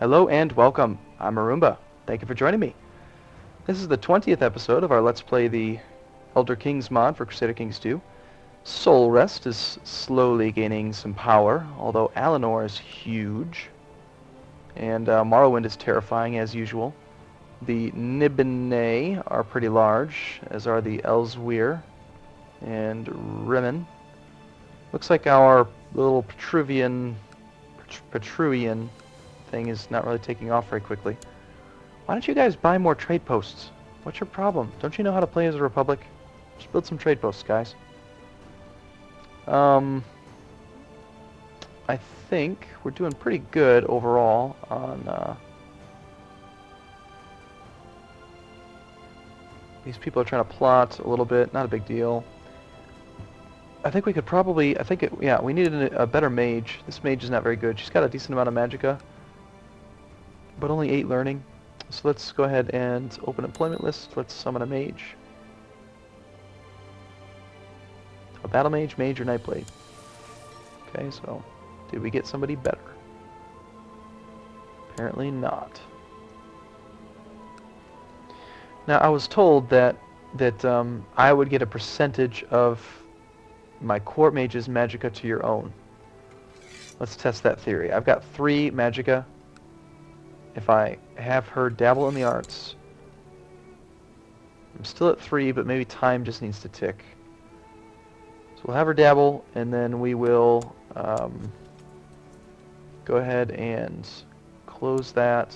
Hello and welcome. I'm Arumba. Thank you for joining me. This is the 20th episode of our Let's Play the Elder Kings mod for Crusader Kings 2. Soul Rest is slowly gaining some power, although Alinor is huge. And Morrowind is terrifying as usual. The Nibene are pretty large, as are the Elsweyr and Rimmon. Looks like our little Petruvian thing is not really taking off very quickly. Why don't you guys buy more trade posts? What's your problem? Don't you know how to play as a republic? Just build some trade posts, guys. I think we're doing pretty good overall on these people are trying to plot a little bit, not a big deal. I think we could probably, yeah, we needed a better mage. This mage is not very good. She's got a decent amount of magicka, but only 8 learning. So let's go ahead and open employment list. Let's summon a mage. A battle mage, mage, or nightblade. Okay, so did we get somebody better? Apparently not. Now I was told that I would get a percentage of my court mage's magicka to your own. Let's test that theory. I've got 3 magicka. If I have her dabble in the arts, I'm still at 3, but maybe time just needs to tick. So we'll have her dabble, and then we will go ahead and close that.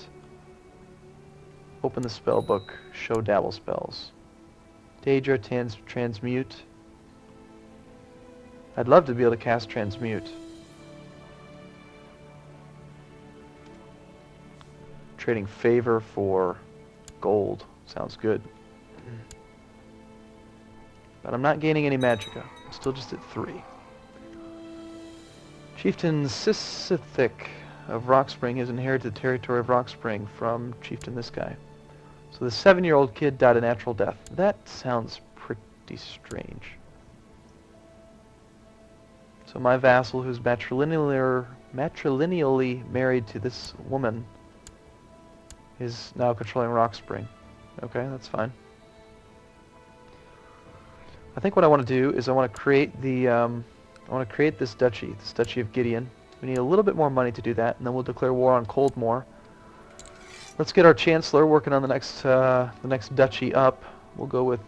Open the spell book, show dabble spells. Daedra, transmute. I'd love to be able to cast transmute. Trading favor for gold. Sounds good. But I'm not gaining any magicka. I'm still just at 3. Chieftain Sisithic of Rockspring has inherited the territory of Rockspring from Chieftain this guy. So the 7-year-old kid died a natural death. That sounds pretty strange. So my vassal, who's matrilineally married to this woman, is now controlling Rockspring. Okay, that's fine. I think what I want to do is I want to create the this duchy of Gideon. We need a little bit more money to do that, and then we'll declare war on Coldmoor. Let's get our Chancellor working on the next duchy up. We'll go with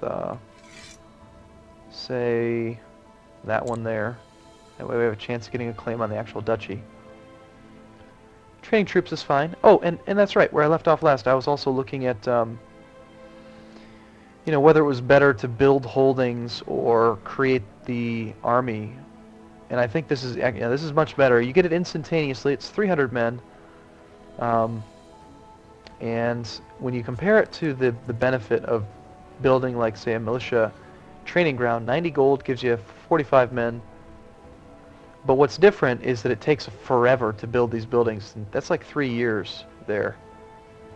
say that one there. That way we have a chance of getting a claim on the actual duchy. Training troops is fine. Oh, and that's right, where I left off last, I was also looking at you know, whether it was better to build holdings or create the army. And I think this is much better. You get it instantaneously. It's 300 men. And when you compare it to the benefit of building, like, say, a militia training ground, 90 gold gives you 45 men. But what's different is that it takes forever to build these buildings. And that's like 3 years there.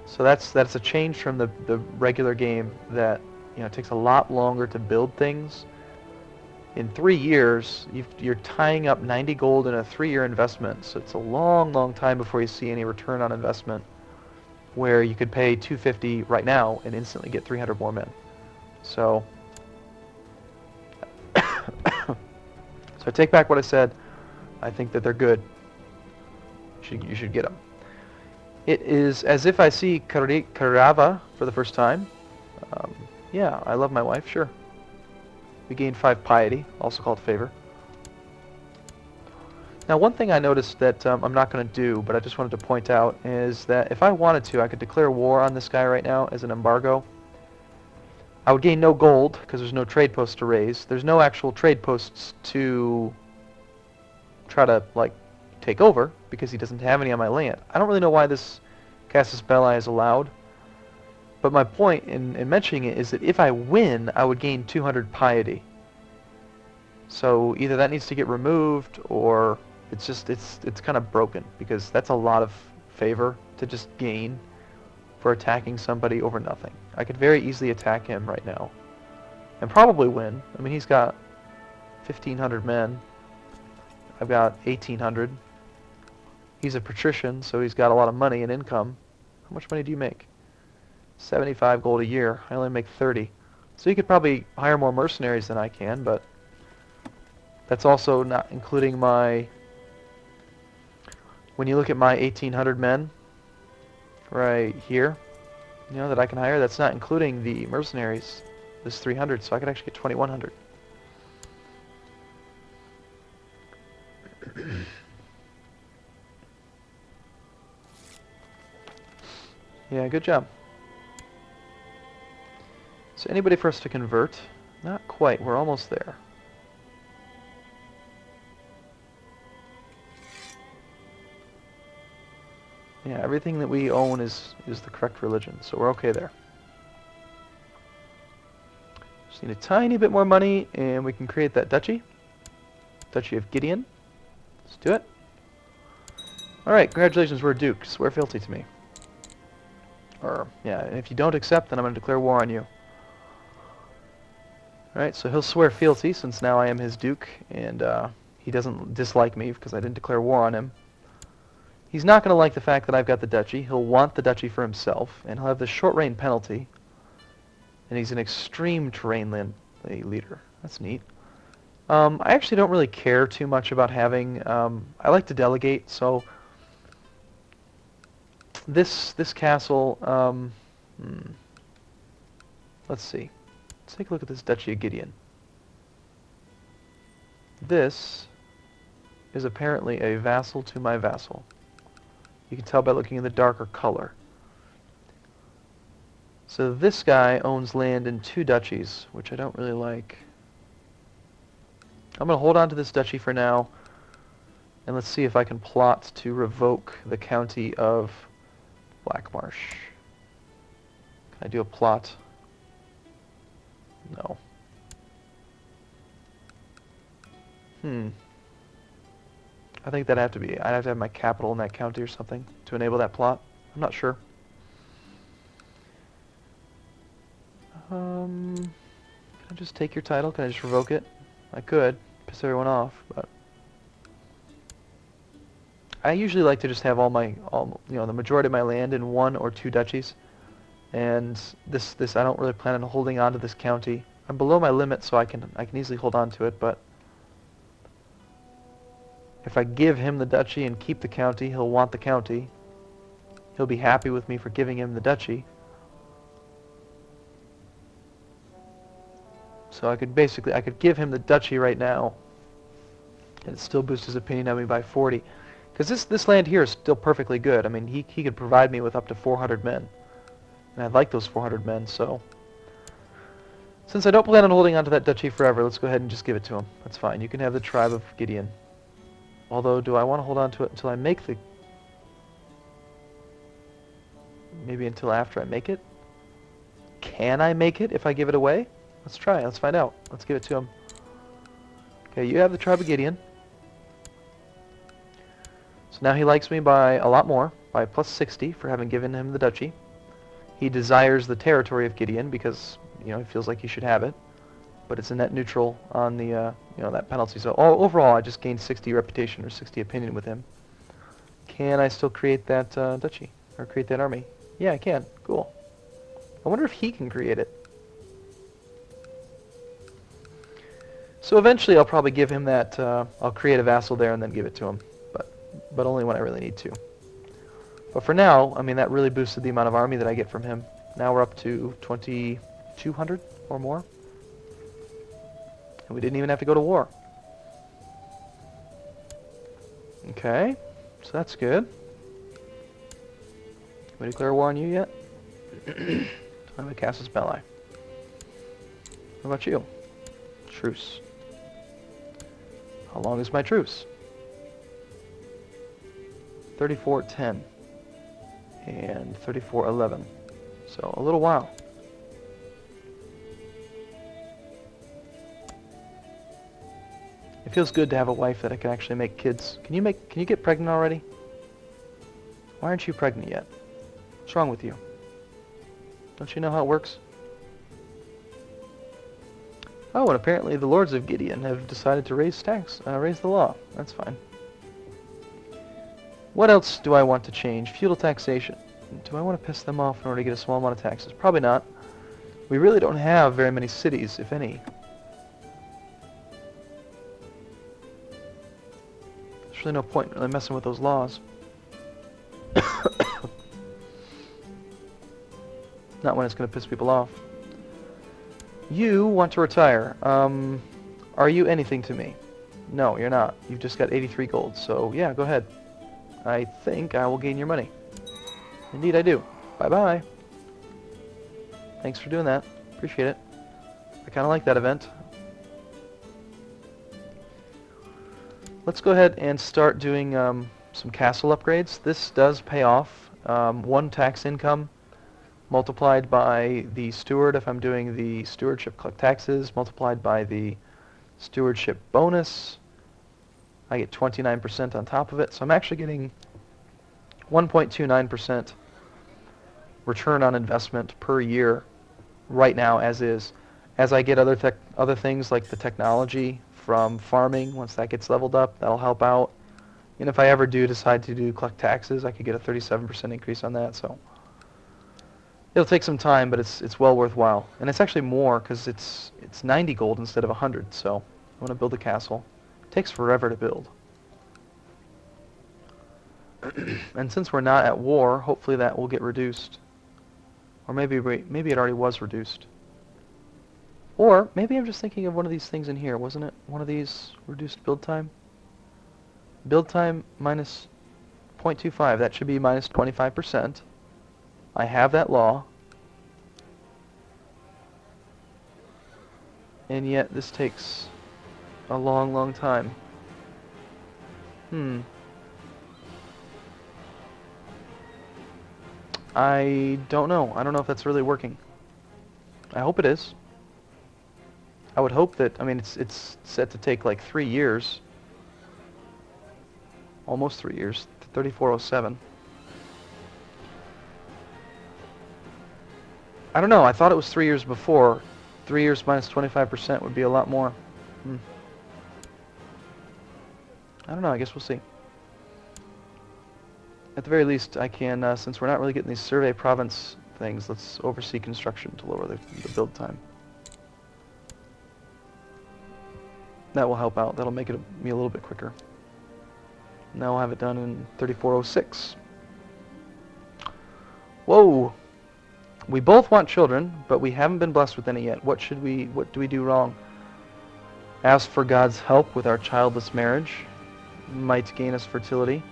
So that's a change from the regular game that, you know, it takes a lot longer to build things. In 3 years, you're tying up 90 gold in a 3-year investment. So it's a long, long time before you see any return on investment, where you could pay 250 right now and instantly get 300 more men. So, so I take back what I said. I think that they're good. You should get them. It is as if I see Karava for the first time. Yeah, I love my wife, sure. We gained 5 piety, also called favor. Now, one thing I noticed that I'm not going to do, but I just wanted to point out, is that if I wanted to, I could declare war on this guy right now as an embargo. I would gain no gold, because there's no trade posts to raise. There's no actual trade posts to try to, like, take over, because he doesn't have any on my land. I don't really know why this Casus Belli is allowed, but my point in mentioning it is that if I win, I would gain 200 piety. So either that needs to get removed, or it's kind of broken, because that's a lot of favor to just gain for attacking somebody over nothing. I could very easily attack him right now and probably win. I mean, he's got 1,500 men. I've got 1,800. He's a patrician, so he's got a lot of money and income. How much money do you make? 75 gold a year. I only make 30. So you could probably hire more mercenaries than I can, but that's also not including my... When you look at my 1,800 men right here, you know, that I can hire, that's not including the mercenaries. This 300, so I could actually get 2,100. Yeah, good job. So anybody for us to convert? Not quite, we're almost there. Yeah, everything that we own is the correct religion, so we're okay there. Just need a tiny bit more money, and we can create that duchy. Duchy of Gideon. Let's do it. Alright, congratulations, we're a duke. Swear fealty to me. Or, yeah, and if you don't accept, then I'm going to declare war on you. Alright, so he'll swear fealty, since now I am his duke, and he doesn't dislike me because I didn't declare war on him. He's not going to like the fact that I've got the duchy. He'll want the duchy for himself, and he'll have the short reign penalty. And he's an extreme terrain leader. That's neat. I actually don't really care too much about having... I like to delegate, so... This castle... let's see. Let's take a look at this Duchy of Gideon. This is apparently a vassal to my vassal. You can tell by looking at the darker color. So this guy owns land in 2 duchies, which I don't really like. I'm going to hold on to this duchy for now, and let's see if I can plot to revoke the county of Blackmarsh. Can I do a plot? No. I think that'd have to be... I'd have to have my capital in that county or something to enable that plot. I'm not sure. Can I just take your title? Can I just revoke it? I could. Piss everyone off, but... I usually like to just have the majority of my land in 1 or 2 duchies. And this I don't really plan on holding on to this county. I'm below my limit, so I can easily hold on to it, but... If I give him the duchy and keep the county, he'll want the county. He'll be happy with me for giving him the duchy. So I could give him the duchy right now, and still boost his opinion of me by 40. Because this land here is still perfectly good. I mean, he could provide me with up to 400 men. And I'd like those 400 men, so... Since I don't plan on holding on to that duchy forever, let's go ahead and just give it to him. That's fine. You can have the tribe of Gideon. Although, do I want to hold on to it until I make the... Maybe until after I make it? Can I make it if I give it away? Let's try. Let's find out. Let's give it to him. Okay, you have the tribe of Gideon. So now he likes me by a lot more, by plus 60 for having given him the duchy. He desires the territory of Gideon because, he feels like he should have it. But it's a net neutral on the, that penalty. So overall, I just gained 60 reputation or 60 opinion with him. Can I still create that duchy? Or create that army? Yeah, I can. Cool. I wonder if he can create it. So eventually I'll probably give him that, I'll create a vassal there and then give it to him. But only when I really need to. But for now, I mean, that really boosted the amount of army that I get from him. Now we're up to 2,200 or more. And we didn't even have to go to war. Okay, so that's good. We declare war on you yet? I'm a Casus Belli. What about you? Truce. How long is my truce? 34:10 and 34:11. So a little while. It feels good to have a wife that I can actually make kids. Can you get pregnant already? Why aren't you pregnant yet? What's wrong with you? Don't you know how it works? Oh, and apparently the lords of Gideon have decided to raise the law. That's fine. What else do I want to change? Feudal taxation. Do I want to piss them off in order to get a small amount of taxes? Probably not. We really don't have very many cities, if any. There's really no point in really messing with those laws. Not when it's going to piss people off. You want to retire. Are you anything to me? No, you're not. You've just got 83 gold, so yeah, go ahead. I think I will gain your money. Indeed I do. Bye-bye. Thanks for doing that. Appreciate it. I kind of like that event. Let's go ahead and start doing some castle upgrades. This does pay off. 1 tax income multiplied by the steward if I'm doing the stewardship collect taxes, multiplied by the stewardship bonus. I get 29% on top of it, so I'm actually getting 1.29% return on investment per year right now as is. As I get other things like the technology from farming, once that gets leveled up, that'll help out. And if I ever do decide to collect taxes, I could get a 37% increase on that, so it'll take some time, but it's well worthwhile. And it's actually more because it's 90 gold instead of 100, so I want to build a castle. It takes forever to build. And since we're not at war, hopefully that will get reduced. Or maybe it already was reduced. Or maybe I'm just thinking of one of these things in here, wasn't it? One of these reduced build time? Build time minus 0.25. That should be minus 25%. I have that law. And yet this takes a long, long time. I don't know. I don't know if that's really working. I hope it is. I would hope that, I mean, it's set to take like 3 years. Almost 3 years. 3407. I don't know. I thought it was 3 years before. 3 years minus 25% would be a lot more. I don't know. I guess we'll see. At the very least, I can, since we're not really getting these survey province things, let's oversee construction to lower the build time. That will help out. That'll make it me a little bit quicker. Now we'll have it done in 3406. Whoa! We both want children, but we haven't been blessed with any yet. What do we do wrong? Ask for God's help with our childless marriage. Might gain us fertility.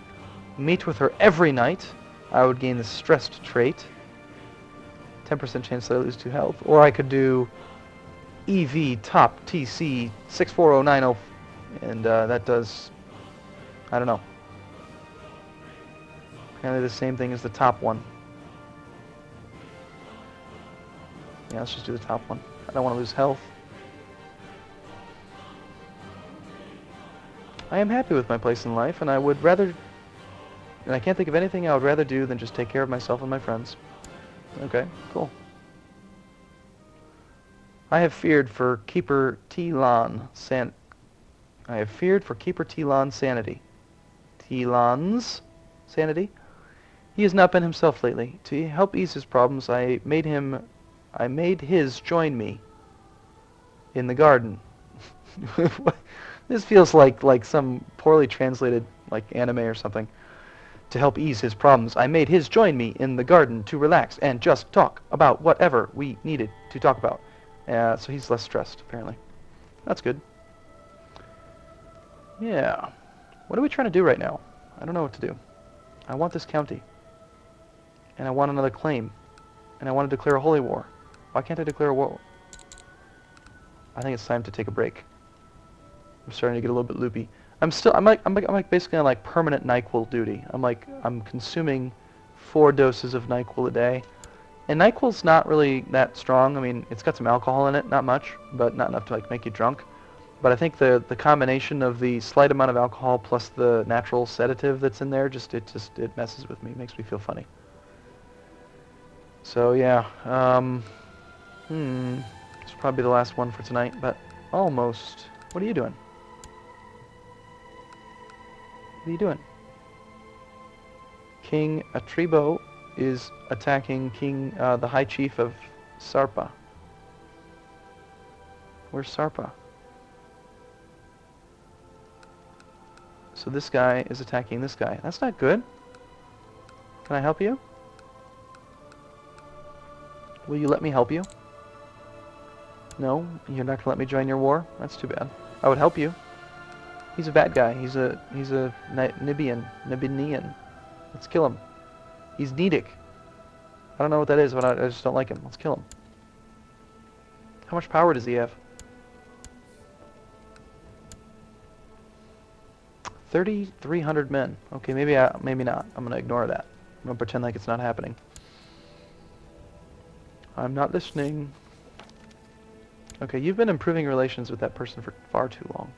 Meet with her every night. I would gain the stressed trait. 10% chance that I lose 2 health. Or I could do EV top TC 64090, and that does, I don't know, apparently the same thing as the top one. Yeah, let's just do the top one. I don't want to lose health. I am happy with my place in life, and I would rather, and I can't think of anything I would rather do than just take care of myself and my friends. Okay, cool. I have feared for Keeper T-Lon sanity. T-Lon's sanity? He has not been himself lately. To help ease his problems, I made his join me in the garden. This feels like some poorly translated like anime or something. To help ease his problems, I made his join me in the garden to relax and just talk about whatever we needed to talk about. So he's less stressed, apparently. That's good. Yeah. What are we trying to do right now? I don't know what to do. I want this county. And I want another claim. And I want to declare a holy war. Why can't I declare a war? I think it's time to take a break. I'm starting to get a little bit loopy. I'm basically on like permanent NyQuil duty. I'm consuming 4 doses of NyQuil a day. And NyQuil's not really that strong. I mean, it's got some alcohol in it, not much, but not enough to like make you drunk. But I think the combination of the slight amount of alcohol plus the natural sedative that's in there it messes with me, makes me feel funny. So yeah, it's probably the last one for tonight, but almost. What are you doing? What are you doing? King Atribo is attacking the High Chief of Sarpa. Where's Sarpa? So this guy is attacking this guy. That's not good. Can I help you? Will you let me help you? No? You're not gonna let me join your war? That's too bad. I would help you. He's a bad guy. He's a Nibinian. Let's kill him. He's Nedic. I don't know what that is, but I just don't like him. Let's kill him. How much power does he have? 3,300 men. Okay, maybe not. I'm gonna ignore that. I'm gonna pretend like it's not happening. I'm not listening. Okay, you've been improving relations with that person for far too long.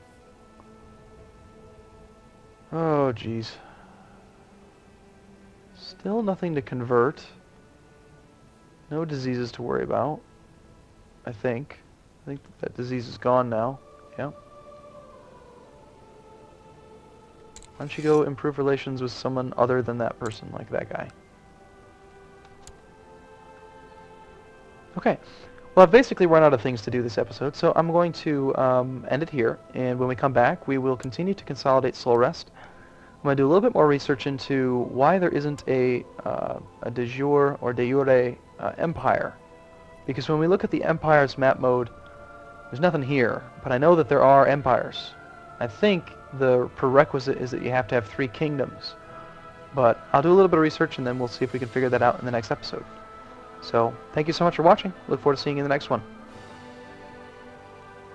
Oh, jeez. Still nothing to convert. No diseases to worry about. I think that disease is gone now. Yeah. Why don't you go improve relations with someone other than that person, like that guy? Okay. Well, I've basically run out of things to do this episode, so I'm going to end it here, and when we come back, we will continue to consolidate Soul Rest. I'm going to do a little bit more research into why there isn't a de jure or de jure empire. Because when we look at the empires map mode, there's nothing here, but I know that there are empires. I think the prerequisite is that you have to have 3 kingdoms. But I'll do a little bit of research and then we'll see if we can figure that out in the next episode. So, thank you so much for watching. Look forward to seeing you in the next one.